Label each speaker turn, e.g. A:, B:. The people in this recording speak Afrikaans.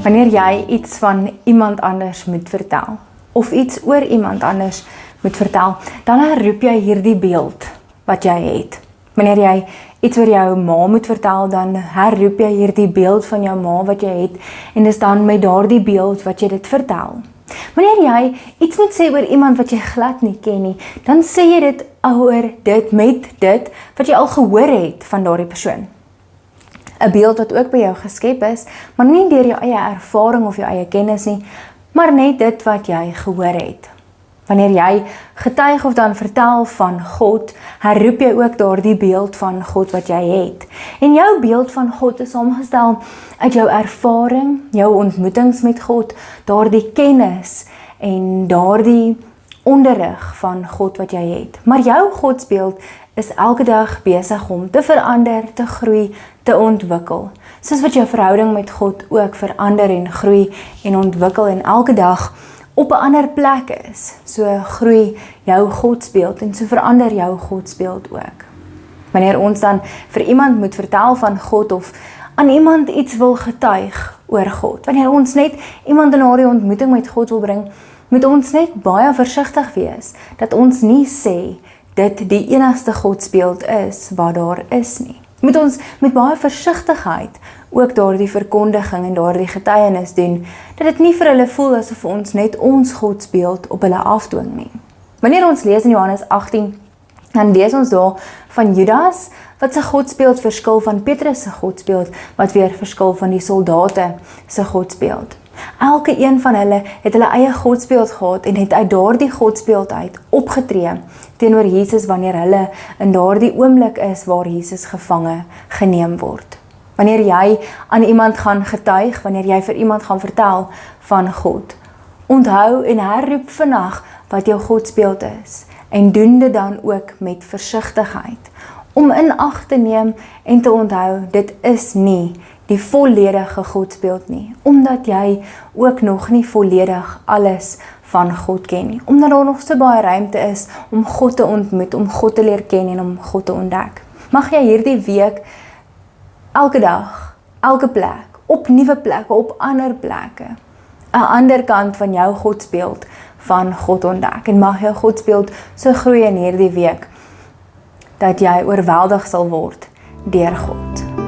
A: Wanneer jy iets van iemand anders moet vertel, of iets oor iemand anders moet vertel, dan herroep jy hierdie beeld wat jy het. Wanneer jy iets oor jou ma moet vertel, dan herroep jy hierdie beeld van jou ma wat jy het, en dis dan met daardie beeld wat jy dit vertel. Wanneer jy iets moet sê oor iemand wat jy glad nie ken nie, dan sê jy dit oor dit met dit wat jy al gehoor het van daardie persoon. 'n Beeld wat ook by jou geskep is, maar nie deur jou eie ervaring of jou eie kennis nie, maar net dit wat jy gehoor het. Wanneer jy getuig of dan vertel van God, herroep jy ook daardie beeld van God wat jy het. En jou beeld van God is saamgestel uit jou ervaring, jou ontmoetings met God, daardie kennis en daardie onderrig van God wat jy het. Maar jou godsbeeld is elke dag besig om te verander, te groei, te ontwikkel. Soos wat jou verhouding met God ook verander en groei en ontwikkel en elke dag op 'n ander plek is, so groei jou godsbeeld en so verander jou godsbeeld ook. Wanneer ons dan vir iemand moet vertel van God of aan iemand iets wil getuig oor God, wanneer ons net iemand in daardie ontmoeting met God wil bring, moet ons net baie versigtig wees, dat ons nie sê, dit die enigste godsbeeld is wat daar is nie. Moet ons met baie versigtigheid ook daardie verkondiging en daardie getuienis doen, dat dit nie vir hulle voel asof ons net ons godsbeeld op hulle afdwing nie. Wanneer ons lees in Johannes 18, dan lees ons daar van Judas, wat sy godsbeeld verskil van Petrus se godsbeeld, wat weer verskil van die soldate se godsbeeld. Elke een van hulle het hulle eie godsbeeld gehad en het uit daardie godsbeeld uit opgetree teenoor Jesus wanneer hulle in daardie oomblik is waar Jesus gevange geneem word. Wanneer jy aan iemand gaan getuig, wanneer jy vir iemand gaan vertel van God, onthou en herroep vandag wat jou godsbeeld is en doen dit dan ook met versigtigheid om in ag te neem en te onthou dit is nie die volledige godsbeeld nie, omdat jy ook nog nie volledig alles van God ken nie, omdat daar nog so baie ruimte is om God te ontmoet, om God te leer ken en om God te ontdek. Mag jy hierdie week elke dag, elke plek, op nuwe plekke, op ander plekke, 'n ander kant van jou godsbeeld van God ontdek, en mag jou godsbeeld so groei in hierdie week, dat jy oorweldig sal word deur God.